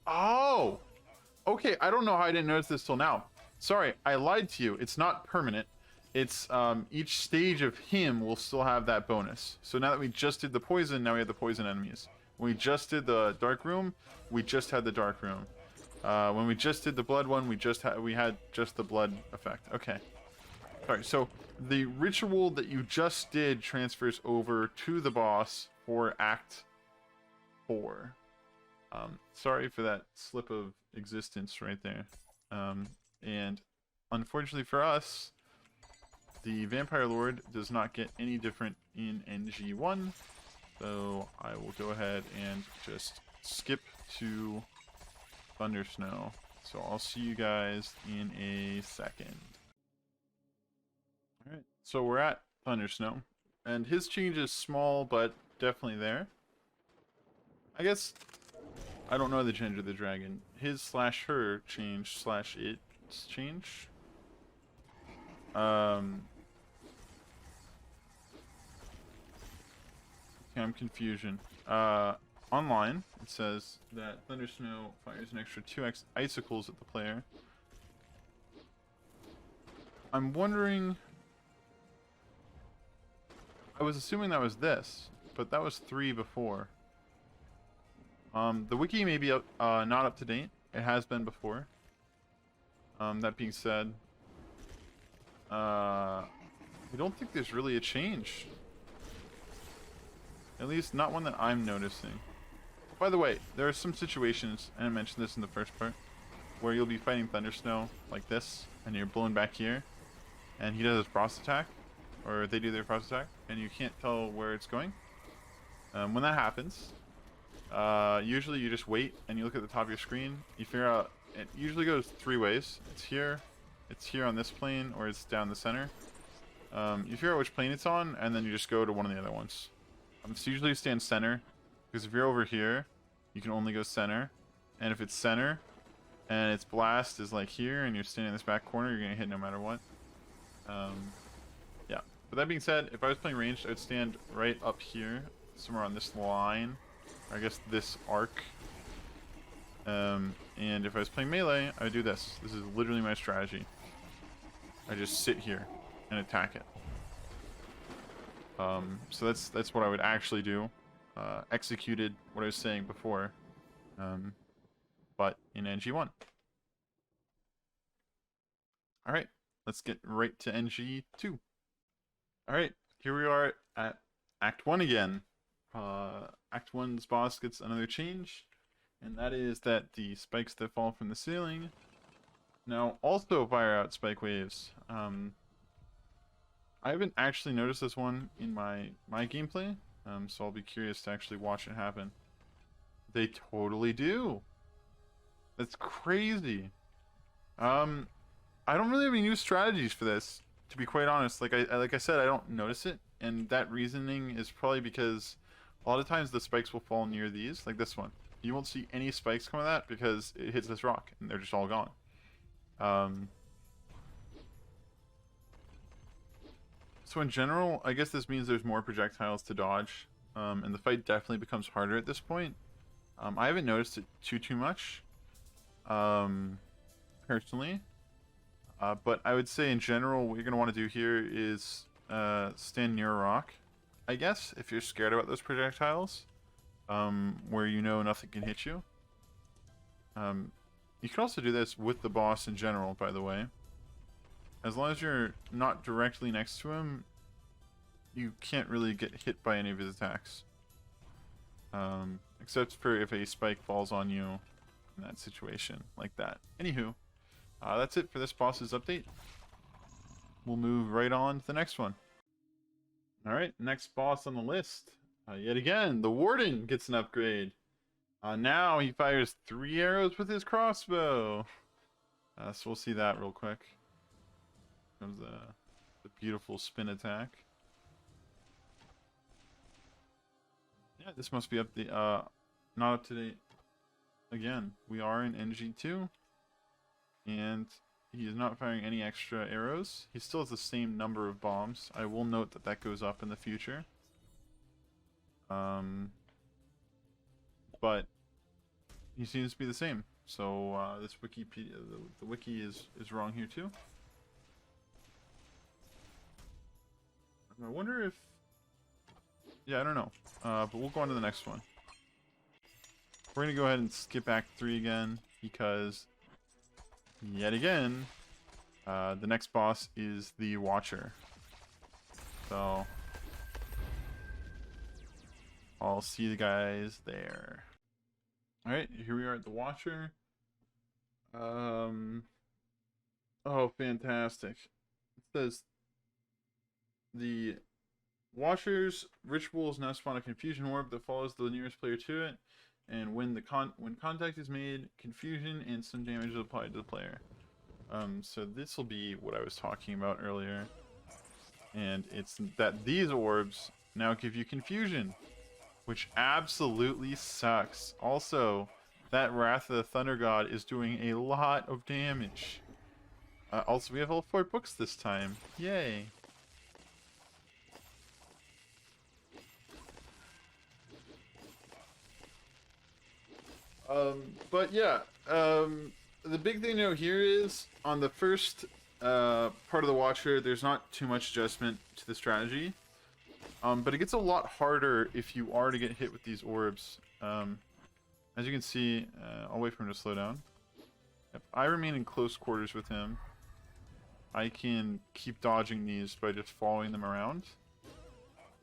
A: Oh! Okay, I don't know how I didn't notice this till now. Sorry, I lied to you. It's not permanent. It's, each stage of him will still have that bonus. So now that we just did the poison, now we have the poison enemies. When we just did the dark room, we just had the dark room. When we just did the blood one, we had just the blood effect. Okay. Sorry, so the ritual that you just did transfers over to the boss for Act 4. Sorry for that slip of existence right there. And unfortunately for us, the Vampire Lord does not get any different in NG1. So I will go ahead and just skip to Thunder Snow. So I'll see you guys in a second. Alright, so we're at Thunder Snow. And his change is small, but definitely there. I guess I don't know the gender of the dragon. His slash her change slash its change. Okay, I'm confusion. Online, it says that Thunder Snow fires an extra 2x icicles at the player. I'm wondering... I was assuming that was this, but that was 3 before. The wiki may be not up to date. It has been before. That being said, I don't think there's really a change. At least not one that I'm noticing. By the way, there are some situations, and I mentioned this in the first part, where you'll be fighting Thunder Snow like this, and you're blown back here, and he does his frost attack, or they do their frost attack, and you can't tell where it's going. When that happens, usually you just wait and you look at the top of your screen. You figure out it usually goes 3 ways. It's here on this plane, or it's down the center. You figure out which plane it's on, and then you just go to one of the other ones. So usually you stand center, because if you're over here, you can only go center. And if it's center, and its blast is like here, and you're standing in this back corner, you're gonna hit no matter what. Yeah. But that being said, if I was playing ranged, I'd stand right up here, somewhere on this line. I guess this arc, And if I was playing melee, I would do this. This is literally my strategy. I just sit here and attack it. So that's what I would actually do. Executed what I was saying before, but in NG1. All right, let's get right to NG2. All right, here we are at Act 1 again. Act 1's boss gets another change, and that is that the spikes that fall from the ceiling now also fire out spike waves. I haven't actually noticed this one in my gameplay, so I'll be curious to actually watch it happen. They totally do. That's crazy. I don't really have any new strategies for this, to be quite honest. Like I said, I don't notice it, and that reasoning is probably because a lot of times the spikes will fall near these, like this one. You won't see any spikes come of that because it hits this rock, and they're just all gone. So in general, I guess this means there's more projectiles to dodge, and the fight definitely becomes harder at this point. I haven't noticed it too much, personally, but I would say in general what you're going to want to do here is stand near a rock, I guess, if you're scared about those projectiles, where you know nothing can hit you. You can also do this with the boss in general, by the way. As long as you're not directly next to him, you can't really get hit by any of his attacks. Except for if a spike falls on you in that situation, like that. Anywho, that's it for this boss's update. We'll move right on to the next one. Alright, next boss on the list. Yet again, the Warden gets an upgrade. Now he fires 3 arrows with his crossbow. So we'll see that real quick. Comes the beautiful spin attack. Yeah, this must be up the not up to date. Again, we are in NG2, and he is not firing any extra arrows. He still has the same number of bombs. I will note that that goes up in the future. But he seems to be the same. So this Wikipedia, the wiki is wrong here too. I wonder if... Yeah, I don't know. But we'll go on to the next one. We're going to go ahead and skip Act 3 again, because, yet again, the next boss is the Watcher. So, I'll see the guys there. Alright, here we are at the Watcher. Oh, fantastic. It says... The Watcher's rituals now spawn a confusion orb that follows the nearest player to it, and when contact is made, confusion and some damage is applied to the player. So this will be what I was talking about earlier, and it's that these orbs now give you confusion, which absolutely sucks. Also, that Wrath of the Thunder God is doing a lot of damage. Also, we have all 4 books this time. Yay! But yeah, the big thing to note here is on the first part of the Watcher, there's not too much adjustment to the strategy, but it gets a lot harder if you are to get hit with these orbs. As you can see, I'll wait for him to slow down. If I remain in close quarters with him, I can keep dodging these by just following them around.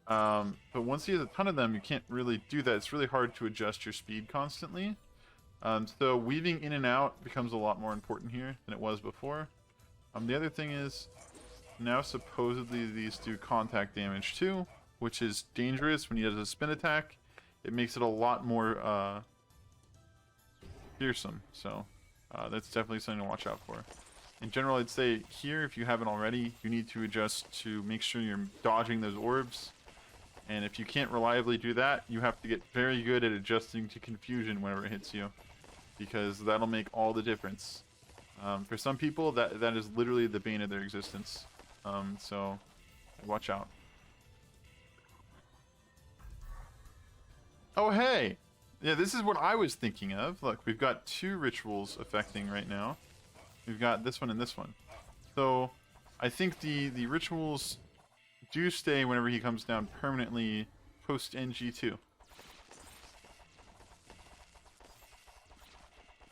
A: But once he has a ton of them, you can't really do that. It's really hard to adjust your speed constantly. So weaving in and out becomes a lot more important here than it was before. The other thing is, now supposedly these do contact damage too, which is dangerous when he does a spin attack. It makes it a lot more fearsome, so that's definitely something to watch out for. In general, I'd say here, if you haven't already, you need to adjust to make sure you're dodging those orbs. And if you can't reliably do that, you have to get very good at adjusting to confusion whenever it hits you, because that'll make all the difference. For some people, that is literally the bane of their existence. So watch out. Oh hey, Yeah, this is what I was thinking of. Look, we've got 2 rituals affecting right now. We've got this one and this one. So I think the rituals do stay whenever he comes down permanently post NG2.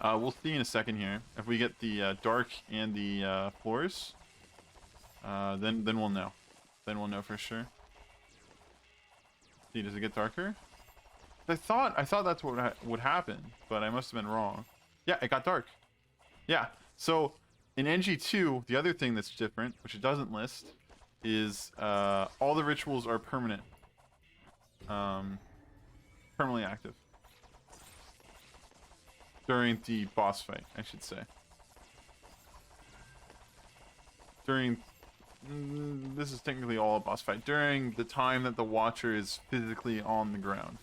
A: We'll see in a second here. If we get the dark and the floors, then we'll know. Then we'll know for sure. See, does it get darker? I thought that's what would happen, but I must have been wrong. Yeah, it got dark. Yeah. So in NG2, the other thing that's different, which it doesn't list, is all the rituals are permanent. Permanently active. During the boss fight, I should say. During... this is technically all a boss fight. During the time that the Watcher is physically on the ground.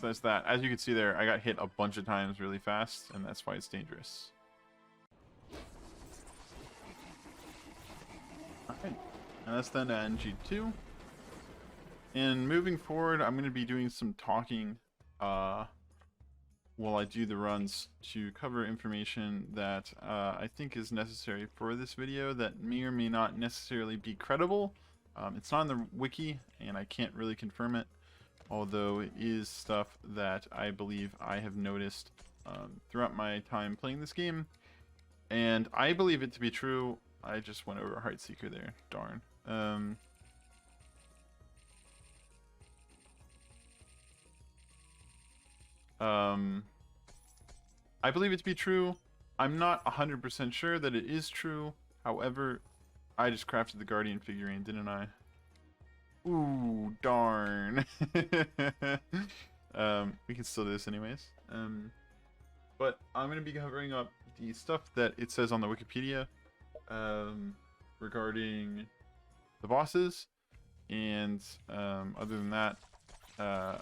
A: So that's that. As you can see there, I got hit a bunch of times really fast, and that's why it's dangerous. Alright, and that's then NG2. And moving forward, I'm going to be doing some talking while I do the runs to cover information that I think is necessary for this video that may or may not necessarily be credible. It's not in the wiki, and I can't really confirm it, although it is stuff that I believe I have noticed throughout my time playing this game. And I believe it to be true. I just went over Heartseeker there. Darn. I believe it to be true. I'm not 100% sure that it is true. However, I just crafted the Guardian figurine, didn't I? Ooh, darn. We can still do this anyways. But I'm going to be covering up the stuff that it says on the Wikipedia regarding the bosses. And other than that, I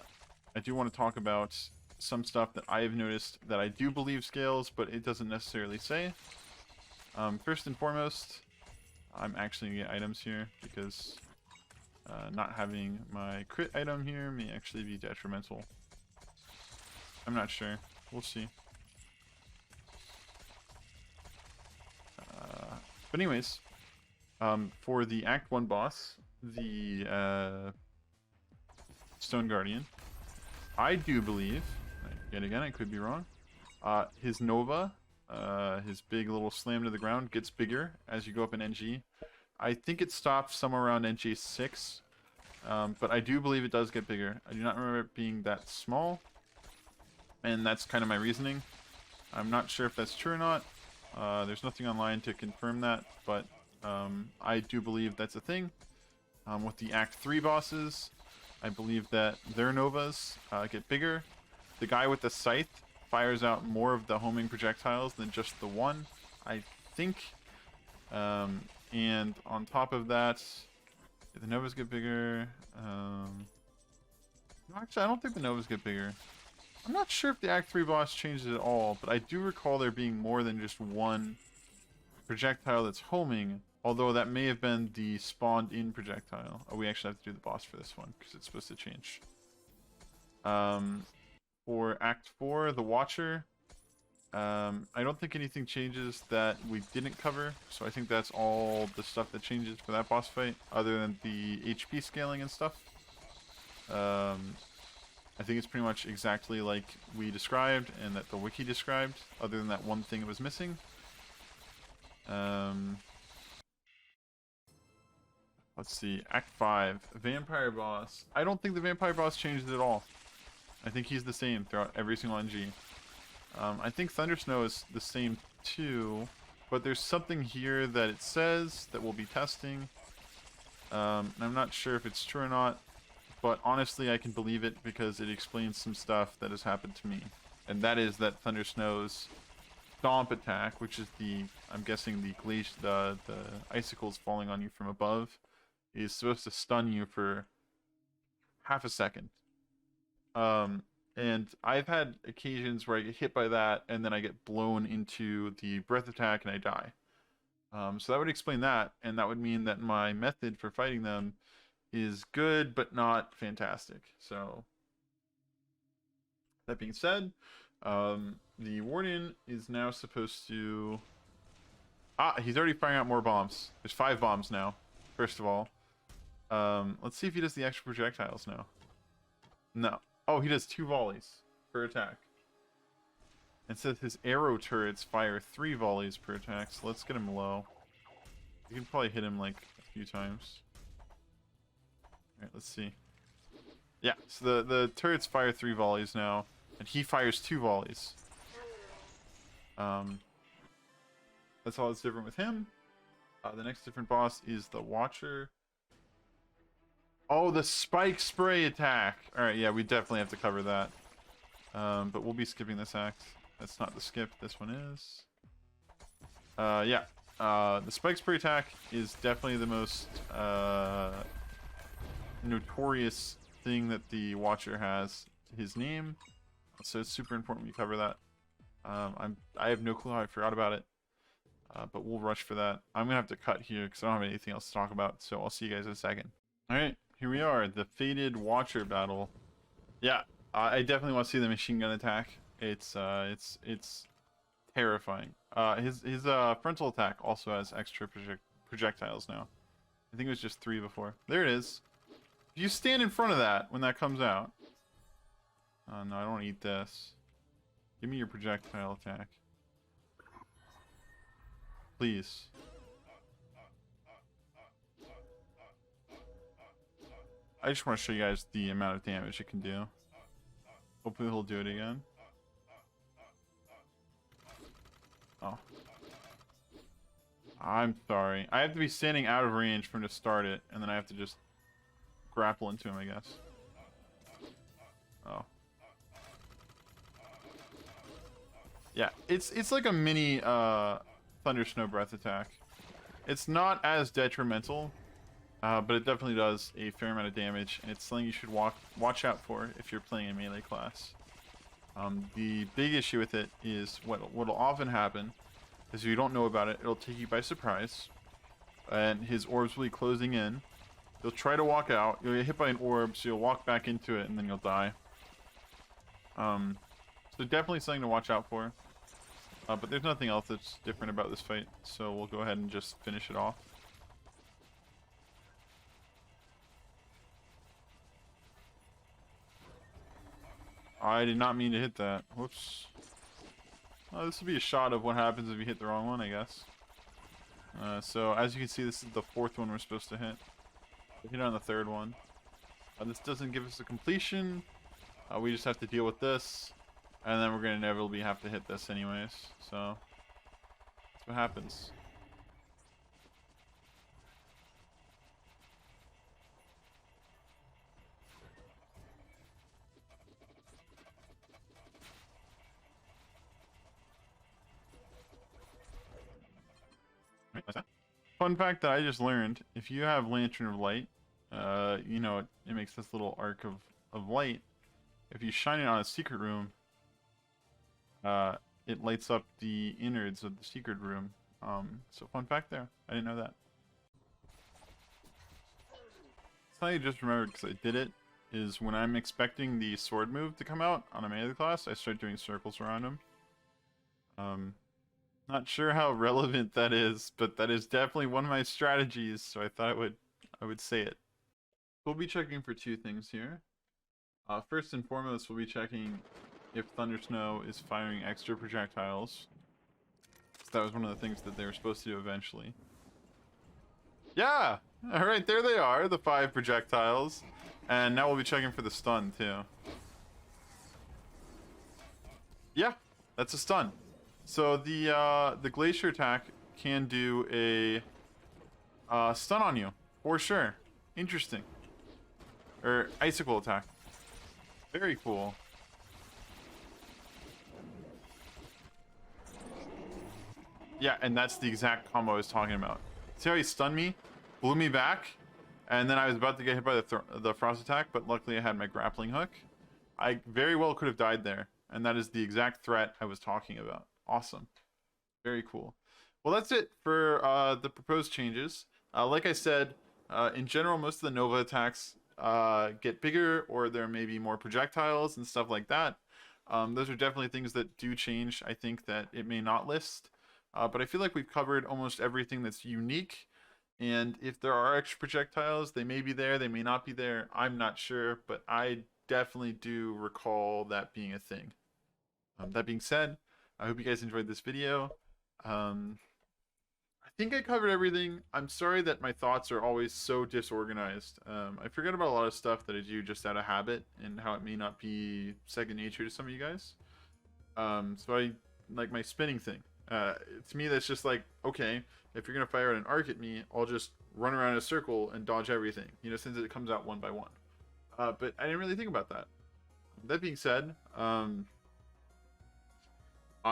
A: do want to talk about some stuff that I have noticed that I do believe scales, but it doesn't necessarily say. First and foremost, I'm actually going to get items here because not having my crit item here may actually be detrimental. I'm not sure. We'll see. But anyways, for the Act 1 boss, the Stone Guardian, I do believe, yet again I could be wrong, his Nova, his big little slam to the ground, gets bigger as you go up in NG. I think it stopped somewhere around NG6, but I do believe it does get bigger. I do not remember it being that small, and that's kind of my reasoning. I'm not sure if that's true or not. There's nothing online to confirm that, but I do believe that's a thing. With the Act 3 bosses, I believe that their Novas get bigger. The guy with the scythe fires out more of the homing projectiles than just the one, I think. And on top of that, the Novas get bigger. Actually, I don't think the Novas get bigger. I'm not sure if the Act 3 boss changes at all, but I do recall there being more than just one projectile that's homing, although that may have been the spawned-in projectile. Oh, we actually have to do the boss for this one, because it's supposed to change. For Act 4, the Watcher, I don't think anything changes that we didn't cover, so I think that's all the stuff that changes for that boss fight, other than the HP scaling and stuff. I think it's pretty much exactly like we described and that the wiki described, other than that one thing it was missing. Let's see, Act 5, Vampire Boss. I don't think the Vampire Boss changes at all. I think he's the same throughout every single NG. I think Thundersnow is the same too, but there's something here that it says that we'll be testing. And I'm not sure if it's true or not, but honestly I can believe it because it explains some stuff that has happened to me. And that is that Thundersnow's Stomp attack, which is the, I'm guessing the icicles falling on you from above, is supposed to stun you for half a second. And I've had occasions where I get hit by that and then I get blown into the breath attack and I die. So that would explain that, and that would mean that my method for fighting them is good, but not fantastic. So that being said, the warden is now supposed to... he's already firing out more bombs. There's 5 bombs now, first of all. Let's see if he does the extra projectiles now. No. Oh, he does 2 volleys per attack. It says his arrow turrets fire 3 volleys per attack, so let's get him low. You can probably hit him like a few times. Alright, let's see. Yeah, so the turrets fire 3 volleys now, and he fires 2 volleys. That's all that's different with him. The next different boss is the Watcher. Oh, the spike spray attack! Alright, yeah, we definitely have to cover that. But we'll be skipping this act. That's not the skip, this one is. Yeah. The spike spray attack is definitely the most notorious thing that the Watcher has to his name. So it's super important we cover that. I have no clue how I forgot about it. But we'll rush for that. I'm gonna have to cut here because I don't have anything else to talk about, so I'll see you guys in a second. Alright, here we are, the fated Watcher battle. Yeah, I definitely want to see the machine gun attack. It's terrifying. His frontal attack also has extra projectiles now. I think it was just 3 before. There it is. If you stand in front of that when that comes out. Oh no, I don't want to eat this. Give me your projectile attack. Please. I just want to show you guys the amount of damage it can do. Hopefully he'll do it again. Oh. I'm sorry. I have to be standing out of range for him to start it, and then I have to just grapple into him, I guess. Oh. Yeah, it's like a mini Thunder Snow Breath attack. It's not as detrimental, but it definitely does a fair amount of damage, and it's something you should watch out for if you're playing a melee class. The big issue with it is what'll often happen is if you don't know about it, it'll take you by surprise, and his orbs will be closing in. You'll try to walk out, you'll get hit by an orb, so you'll walk back into it, and then you'll die. So definitely something to watch out for. But there's nothing else that's different about this fight, so we'll go ahead and just finish it off. I did not mean to hit that. Whoops. This will be a shot of what happens if you hit the wrong one, I guess. So as you can see, this is the 4th one we're supposed to hit. We hit on the 3rd one. This doesn't give us a completion. We just have to deal with this. And then we're going to inevitably have to hit this anyways. So that's what happens. Fun fact that I just learned, if you have Lantern of Light, you know, it makes this little arc of light. If you shine it on a secret room, it lights up the innards of the secret room. So fun fact there. I didn't know that. Something I just remembered because I did it, is when I'm expecting the sword move to come out on a melee class, I start doing circles around him. Not sure how relevant that is, but that is definitely one of my strategies, so I thought I would say it. We'll be checking for 2 things here. First and foremost, we'll be checking if Thunder Snow is firing extra projectiles. So that was one of the things that they were supposed to do eventually. Yeah! Alright, there they are, the 5 projectiles. And now we'll be checking for the stun, too. Yeah, that's a stun. So the Glacier attack can do a stun on you, for sure. Interesting. Or Icicle attack. Very cool. Yeah, and that's the exact combo I was talking about. See how he stunned me? Blew me back? And then I was about to get hit by the frost attack, but luckily I had my grappling hook. I very well could have died there. And that is the exact threat I was talking about. Awesome. Very cool. Well, that's it for the proposed changes. Like I said, in general, most of the Nova attacks get bigger, or there may be more projectiles and stuff like that. Those are definitely things that do change. I think that it may not list, but I feel like we've covered almost everything that's unique. And if there are extra projectiles, they may be there, they may not be there. I'm not sure, but I definitely do recall that being a thing. That being said, I hope you guys enjoyed this video. Um, I think I covered everything. I'm sorry that my thoughts are always so disorganized. I forget about a lot of stuff that I do just out of habit and how it may not be second nature to some of you guys. So I like my spinning thing. To me, that's just like, okay, if you're gonna fire an arc at me, I'll just run around in a circle and dodge everything, you know, since it comes out one by one. But I didn't really think about that. That being said, oh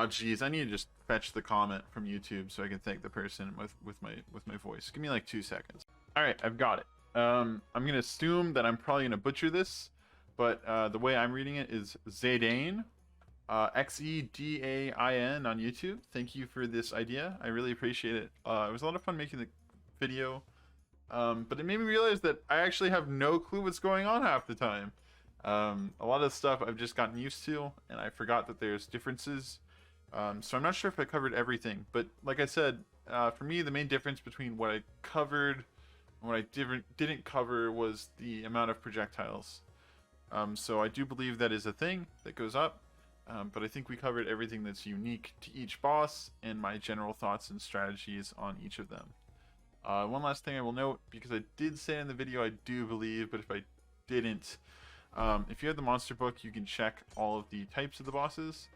A: geez, I need to just fetch the comment from YouTube so I can thank the person with my voice. Give me like 2 seconds. All right, I've got it. I'm gonna assume that I'm probably gonna butcher this, but the way I'm reading it is Xedain, Xedain on YouTube. Thank you for this idea. I really appreciate it. It was a lot of fun making the video, but it made me realize that I actually have no clue what's going on half the time. A lot of stuff I've just gotten used to, and I forgot that there's differences. So I'm not sure if I covered everything, but like I said, for me, the main difference between what I covered and what I didn't cover was the amount of projectiles. So I do believe that is a thing that goes up, but I think we covered everything that's unique to each boss and my general thoughts and strategies on each of them. One last thing I will note, because I did say in the video I do believe, but if I didn't, if you have the monster book, you can check all of the types of the bosses.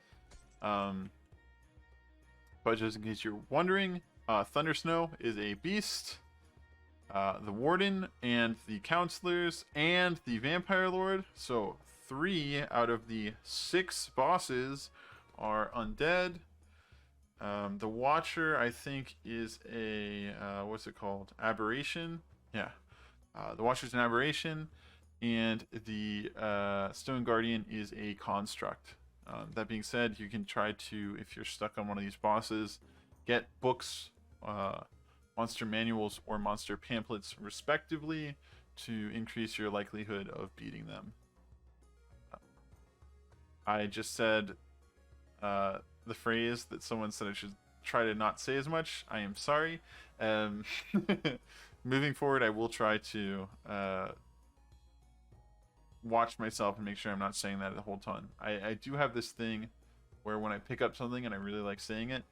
A: But just in case you're wondering, Thundersnow is a beast. The Warden and the Counselors and the Vampire Lord. So 3 out of the 6 bosses are undead. The Watcher, I think, is a what's it called? Aberration. Yeah. The Watcher's an aberration, and the Stone Guardian is a construct. That being said, you can try to, if you're stuck on one of these bosses, get books, monster manuals, or monster pamphlets respectively to increase your likelihood of beating them. I just said the phrase that someone said I should try to not say as much. I am sorry. Moving forward, I will try to watch myself and make sure I'm not saying that the whole time. I do have this thing where when I pick up something and I really like saying it,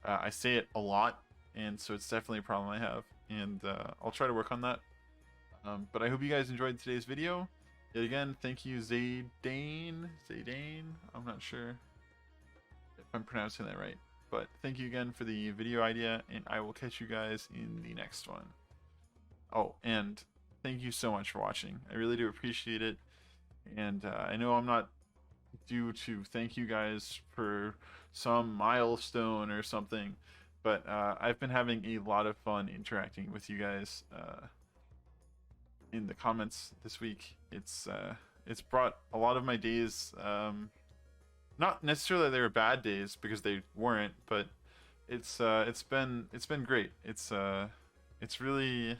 A: I say it a lot, and so it's definitely a problem I have, and I'll try to work on that. But I hope you guys enjoyed today's video. Yet again, thank you, Xedain. I'm not sure if I'm pronouncing that right, but thank you again for the video idea, and I will catch you guys in the next one. Oh, and thank you so much for watching. I really do appreciate it. And I know I'm not due to thank you guys for some milestone or something, but I've been having a lot of fun interacting with you guys in the comments this week. It's brought a lot of my days, not necessarily they were bad days, because they weren't, but it's been great. It's really,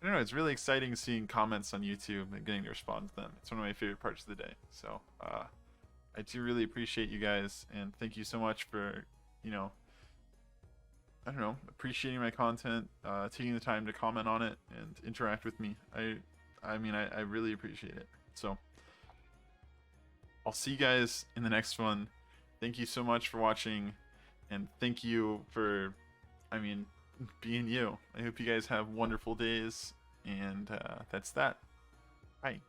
A: I don't know, it's really exciting seeing comments on YouTube and getting to respond to them. It's one of my favorite parts of the day. So I do really appreciate you guys, and thank you so much for, you know, I don't know, appreciating my content, taking the time to comment on it and interact with me. I mean, I really appreciate it. So I'll see you guys in the next one. Thank you so much for watching, and thank you for, I mean, being you. I hope you guys have wonderful days, and that's that. Bye.